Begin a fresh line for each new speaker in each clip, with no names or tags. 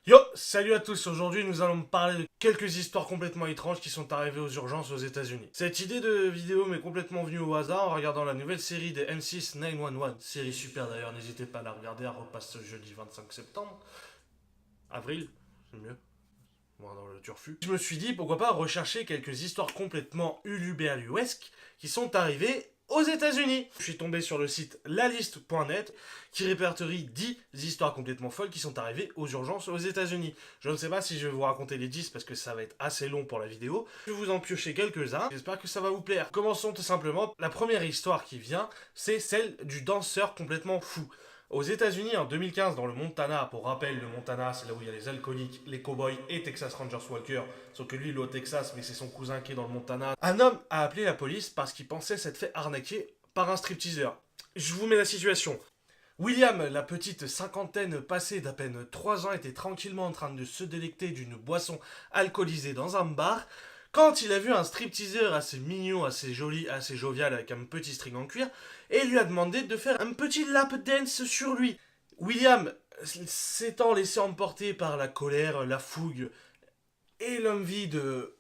Yo, salut à tous, aujourd'hui nous allons parler de quelques histoires complètement étranges qui sont arrivées aux urgences aux États-Unis. Cette idée de vidéo m'est complètement venue au hasard en regardant la nouvelle série des M6 911, série super d'ailleurs, n'hésitez pas à la regarder, elle repasse ce jeudi 25 septembre, avril, c'est mieux, moi dans le turfu. Je me suis dit pourquoi pas rechercher quelques histoires complètement uluberluesques qui sont arrivées aux États-Unis. Je suis tombé sur le site laliste.net qui répertorie 10 histoires complètement folles qui sont arrivées aux urgences aux États-Unis. Je ne sais pas si je vais vous raconter les 10 parce que ça va être assez long pour la vidéo. Je vais vous en piocher quelques-uns. J'espère que ça va vous plaire. Commençons tout simplement. La première histoire qui vient, c'est celle du danseur complètement fou. Aux États-Unis, en 2015, dans le Montana, pour rappel, le Montana, c'est là où il y a les alcooliques, les cowboys et Texas Rangers Walker. Sauf que lui, il est au Texas, mais c'est son cousin qui est dans le Montana. Un homme a appelé la police parce qu'il pensait s'être fait arnaquer par un stripteaseur. Je vous mets la situation. William, la petite cinquantaine passée d'à peine 3 ans, était tranquillement en train de se délecter d'une boisson alcoolisée dans un bar quand il a vu un stripteaseur assez mignon, assez joli, assez jovial avec un petit string en cuir et lui a demandé de faire un petit lap dance sur lui. William, s'étant laissé emporter par la colère, la fougue et l'envie de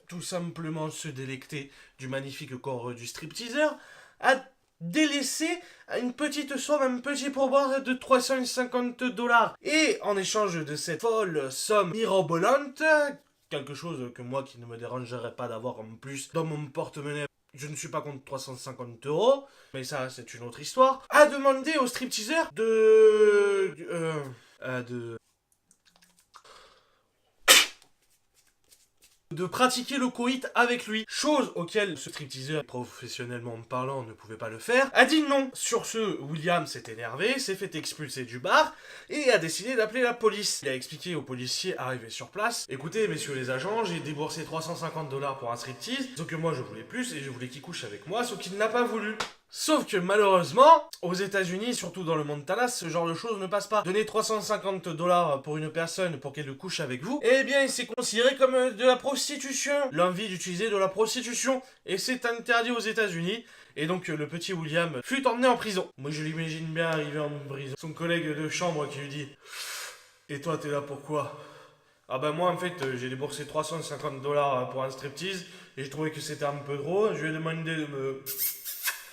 tout simplement se délecter du magnifique corps du stripteaseur, a délaissé une petite somme, un petit pourboire de 350 $. Et en échange de cette folle somme mirobolante, quelque chose que moi qui ne me dérangerait pas d'avoir en plus dans mon porte-monnaie, je ne suis pas contre 350 €, mais ça c'est une autre histoire, a demandé au stripteaseur de pratiquer le coït avec lui, chose auquel ce stripteaseur, professionnellement parlant, ne pouvait pas le faire, a dit non. Sur ce, William s'est énervé, s'est fait expulser du bar et a décidé d'appeler la police. Il a expliqué aux policiers arrivés sur place: écoutez, messieurs les agents, j'ai déboursé 350 $ pour un striptease, sauf que moi je voulais plus et je voulais qu'il couche avec moi, sauf qu'il n'a pas voulu. Sauf que malheureusement, aux États-Unis, surtout dans le Montana, ce genre de choses ne passe pas. Donner 350 $ pour une personne pour qu'elle couche avec vous, eh bien, c'est considéré comme de la prostitution. L'envie d'utiliser de la prostitution. Et c'est interdit aux États-Unis. Et donc, le petit William fut emmené en prison. Moi, je l'imagine bien arriver en prison. Son collègue de chambre qui lui dit: et toi, t'es là pourquoi? Ah ben moi en fait j'ai déboursé 350 $ pour un striptease et je trouvais que c'était un peu drôle, je lui ai demandé de me...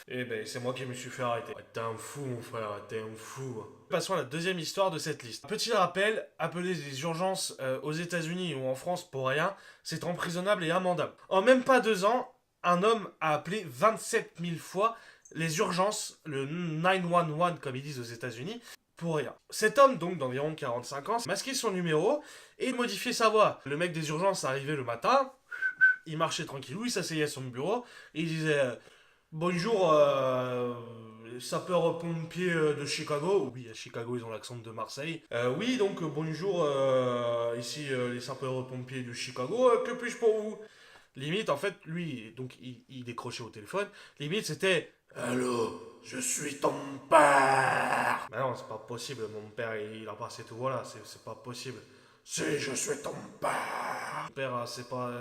Eh ben, c'est moi qui me suis fait arrêter. Ouais, t'es un fou, mon frère, t'es un fou. Passons à la deuxième histoire de cette liste. Petit rappel, appeler les urgences aux États-Unis ou en France pour rien, c'est emprisonnable et amendable. En même pas 2 ans, un homme a appelé 27 000 fois les urgences, le 911 comme ils disent aux États-Unis, pour rien. Cet homme, donc d'environ 45 ans, masquait son numéro et modifiait sa voix. Le mec des urgences arrivait le matin, il marchait tranquillou, il s'asseyait à son bureau et il disait: bonjour, sapeurs-pompiers de Chicago. Oui, à Chicago, ils ont l'accent de Marseille. Oui, donc bonjour, ici les sapeurs-pompiers de Chicago. Que puis-je pour vous? Limite, en fait, lui, donc il décrochait au téléphone. Limite, c'était: allô, je suis ton père. Mais non, c'est pas possible. Mon père, il a pas cette voix-là. C'est pas possible. Si, je suis ton père. Mon père, c'est pas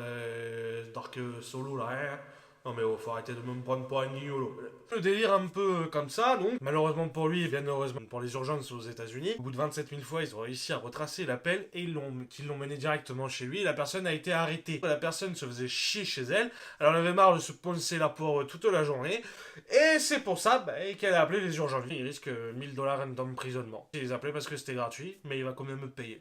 Dark Solo là, hein. Non mais oh, faut arrêter de me prendre pour un guignolo. Le délire un peu comme ça, donc, malheureusement pour lui et bien heureusement pour les urgences aux États-Unis, au bout de 27 000 fois, ils ont réussi à retracer l'appel et qu'ils l'ont mené directement chez lui. La personne a été arrêtée. La personne se faisait chier chez elle, elle en avait marre de se poncer la pauvre toute la journée, et c'est pour ça qu'elle a appelé les urgences. Il risque 1 000 $ d'emprisonnement. Il les a appelés parce que c'était gratuit, mais il va quand même me payer.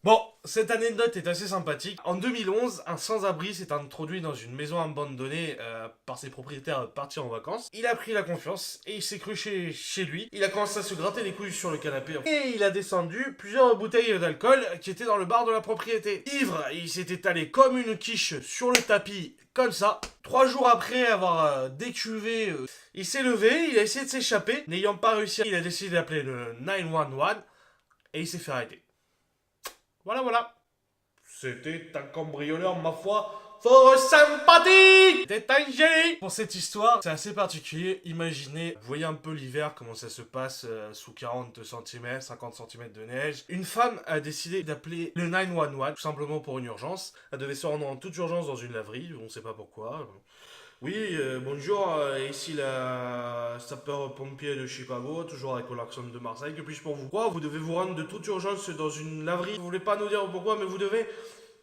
Bon, cette anecdote est assez sympathique. En 2011, un sans-abri s'est introduit dans une maison abandonnée par ses propriétaires partis en vacances. Il a pris la confiance et il s'est cru chez lui. Il a commencé à se gratter les couilles sur le canapé et il a descendu plusieurs bouteilles d'alcool qui étaient dans le bar de la propriété. Ivre, il s'est étalé comme une quiche sur le tapis, comme ça. 3 jours après avoir décuvé, il s'est levé, il a essayé de s'échapper. N'ayant pas réussi, il a décidé d'appeler le 911 et il s'est fait arrêter. Voilà, voilà. C'était un cambrioleur, ma foi, fort sympathique. C'était un génie. Pour cette histoire, c'est assez particulier. Imaginez, vous voyez un peu l'hiver, comment ça se passe sous 40 cm, 50 cm de neige. Une femme a décidé d'appeler le 911, tout simplement pour une urgence. Elle devait se rendre en toute urgence dans une laverie, on ne sait pas pourquoi. Oui, bonjour, ici la sapeur-pompier de Chicago, toujours avec le l'accent de Marseille. Que puis-je pour vous? Quoi? Vous devez vous rendre de toute urgence dans une laverie. Vous voulez pas nous dire pourquoi, mais vous devez.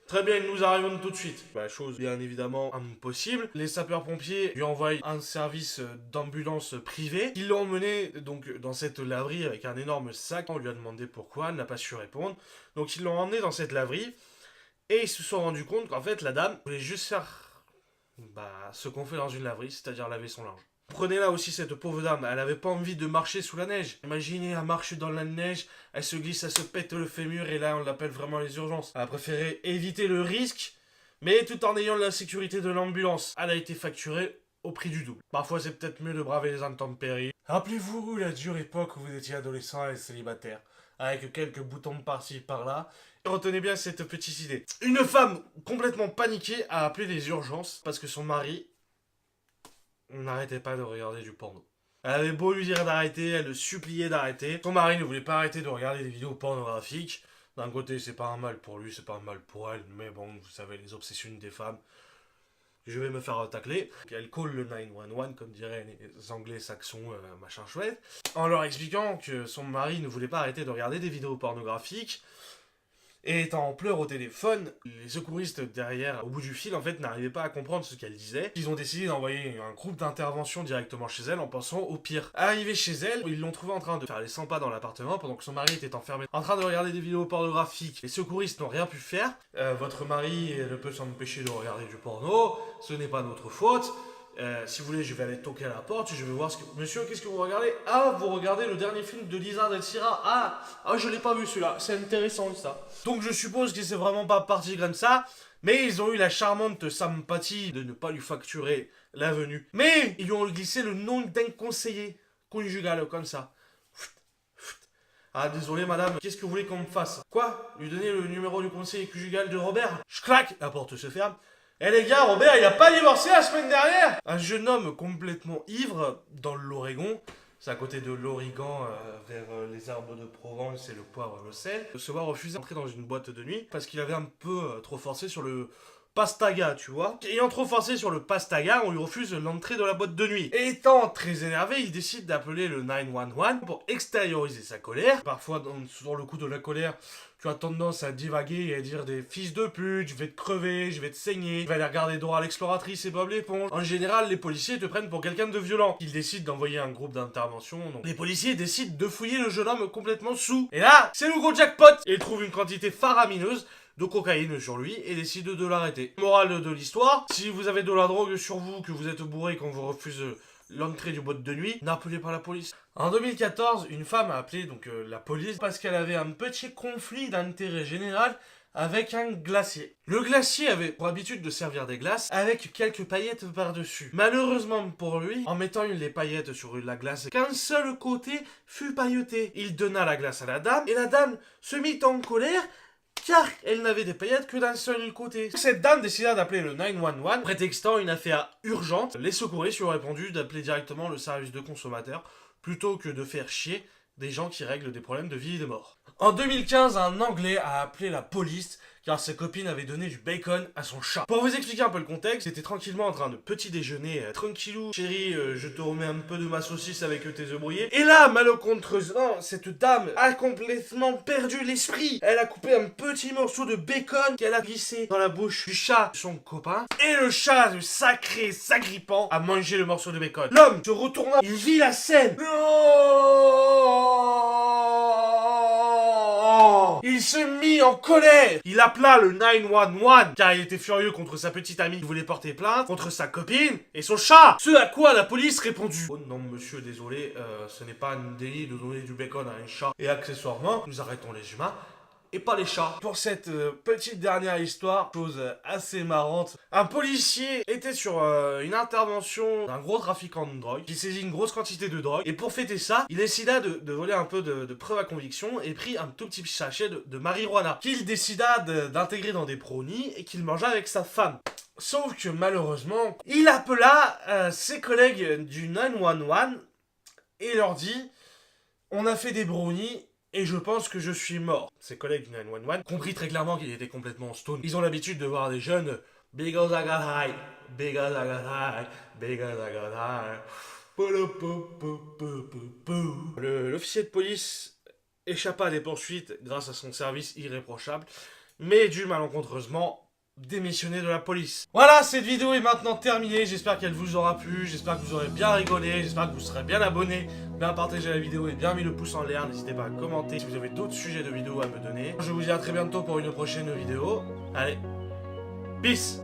Très bien, nous arrivons tout de suite. La chose, bien évidemment, impossible. Les sapeurs-pompiers lui envoient un service d'ambulance privée. Ils l'ont emmené donc dans cette laverie avec un énorme sac. On lui a demandé pourquoi, elle n'a pas su répondre. Donc ils l'ont emmené dans cette laverie et ils se sont rendus compte qu'en fait la dame voulait juste faire ce qu'on fait dans une laverie, c'est-à-dire laver son linge. Prenez là aussi cette pauvre dame, elle avait pas envie de marcher sous la neige. Imaginez, elle marche dans la neige, elle se glisse, elle se pète le fémur et là on l'appelle vraiment les urgences. Elle a préféré éviter le risque, mais tout en ayant la sécurité de l'ambulance. Elle a été facturée au prix du double. Parfois c'est peut-être mieux de braver les intempéries. Rappelez-vous la dure époque où vous étiez adolescent et célibataire, avec quelques boutons par-ci par-là. Retenez bien cette petite idée. Une femme complètement paniquée a appelé les urgences parce que son mari n'arrêtait pas de regarder du porno. Elle avait beau lui dire d'arrêter, elle le suppliait d'arrêter. Son mari ne voulait pas arrêter de regarder des vidéos pornographiques. D'un côté, c'est pas un mal pour lui, c'est pas un mal pour elle, mais bon, vous savez, les obsessions des femmes. Je vais me faire tacler. Elle call le 911, comme diraient les anglais saxons, machin chouette, en leur expliquant que son mari ne voulait pas arrêter de regarder des vidéos pornographiques. Et étant en pleurs au téléphone, les secouristes derrière, au bout du fil, en fait, n'arrivaient pas à comprendre ce qu'elle disait. Ils ont décidé d'envoyer un groupe d'intervention directement chez elle en pensant au pire. Arrivé chez elle, ils l'ont trouvée en train de faire les 100 pas dans l'appartement pendant que son mari était enfermé, en train de regarder des vidéos pornographiques. Les secouristes n'ont rien pu faire. Votre mari ne peut s'empêcher de regarder du porno, ce n'est pas notre faute. Si vous voulez, je vais aller toquer à la porte, je vais voir ce que... Monsieur, qu'est-ce que vous regardez? Ah, vous regardez le dernier film de Lisa Del Sierra. Ah, je l'ai pas vu celui-là, c'est intéressant ça. Donc je suppose que c'est vraiment pas parti comme ça, mais ils ont eu la charmante sympathie de ne pas lui facturer la venue. Mais ils lui ont glissé le nom d'un conseiller conjugal comme ça. Ah, désolé madame, qu'est-ce que vous voulez qu'on me fasse? Quoi? Lui donner le numéro du conseiller conjugal de Robert? Je claque, la porte se ferme. Eh les gars, Robert, il a pas divorcé la semaine dernière? Un jeune homme complètement ivre dans l'Oregon, c'est à côté de l'Origan, vers les arbres de Provence et le poivre et le sel, se voit refuser d'entrer dans une boîte de nuit parce qu'il avait un peu trop forcé sur le pastaga, tu vois. Ayant trop forcé sur le pastaga, on lui refuse l'entrée de la boîte de nuit. Et étant très énervé, il décide d'appeler le 911 pour extérioriser sa colère. Parfois, sur le coup de la colère, tu as tendance à divaguer et à dire des fils de pute, je vais te crever, je vais te saigner, je vais aller regarder Dora l'exploratrice et Bob l'éponge. En général, les policiers te prennent pour quelqu'un de violent. Ils décident d'envoyer un groupe d'intervention, donc les policiers décident de fouiller le jeune homme complètement sous. Et là, c'est le gros jackpot. Et ils trouvent une quantité faramineuse de cocaïne sur lui et décide de l'arrêter. Morale de l'histoire, si vous avez de la drogue sur vous, que vous êtes bourré et qu'on vous refuse l'entrée du boîte de nuit, n'appelez pas la police. En 2014, une femme a appelé la police parce qu'elle avait un petit conflit d'intérêt général avec un glacier. Le glacier avait pour habitude de servir des glaces avec quelques paillettes par-dessus. Malheureusement pour lui, en mettant les paillettes sur la glace, qu'un seul côté fut pailleté. Il donna la glace à la dame et la dame se mit en colère car elle n'avait des paillettes que d'un seul côté. Cette dame décida d'appeler le 911, prétextant une affaire urgente. Les secouristes lui ont répondu d'appeler directement le service de consommateur plutôt que de faire chier des gens qui règlent des problèmes de vie et de mort. En 2015, un Anglais a appelé la police car sa copine avait donné du bacon à son chat. Pour vous expliquer un peu le contexte, c'était tranquillement en train de petit déjeuner, tranquillou, chérie, je te remets un peu de ma saucisse avec tes œufs brouillés. Et là, malencontreusement, cette dame a complètement perdu l'esprit. Elle a coupé un petit morceau de bacon qu'elle a glissé dans la bouche du chat de son copain. Et le chat, le sacré, s'agrippant, a mangé le morceau de bacon. L'homme se retourna, il vit la scène. Il se mit en colère. Il appela le 911 car il était furieux contre sa petite amie qui voulait porter plainte contre sa copine et son chat. Ce à quoi la police répondit: oh non monsieur, désolé, ce n'est pas un délit de donner du bacon à un chat. Et accessoirement, nous arrêtons les humains et pas les chats. Pour cette petite dernière histoire, chose assez marrante, un policier était sur une intervention d'un gros trafiquant de drogue qui saisit une grosse quantité de drogue et pour fêter ça, il décida de voler un peu de preuve à conviction et prit un tout petit sachet de marijuana qu'il décida d'intégrer dans des brownies et qu'il mangea avec sa femme. Sauf que malheureusement, il appela ses collègues du 911 et leur dit: on a fait des brownies et je pense que je suis mort. Ses collègues du 911 compris très clairement qu'il était complètement stone. Ils ont l'habitude de voir des jeunes Because I got high, because I got high, because I got high. L'officier de police échappa à des poursuites grâce à son service irréprochable, mais a dû malencontreusement démissionner de la police. Voilà, cette vidéo est maintenant terminée, j'espère qu'elle vous aura plu, j'espère que vous aurez bien rigolé, j'espère que vous serez bien abonné, bien partagé la vidéo et bien mis le pouce en l'air, n'hésitez pas à commenter si vous avez d'autres sujets de vidéos à me donner. Je vous dis à très bientôt pour une prochaine vidéo, allez, peace.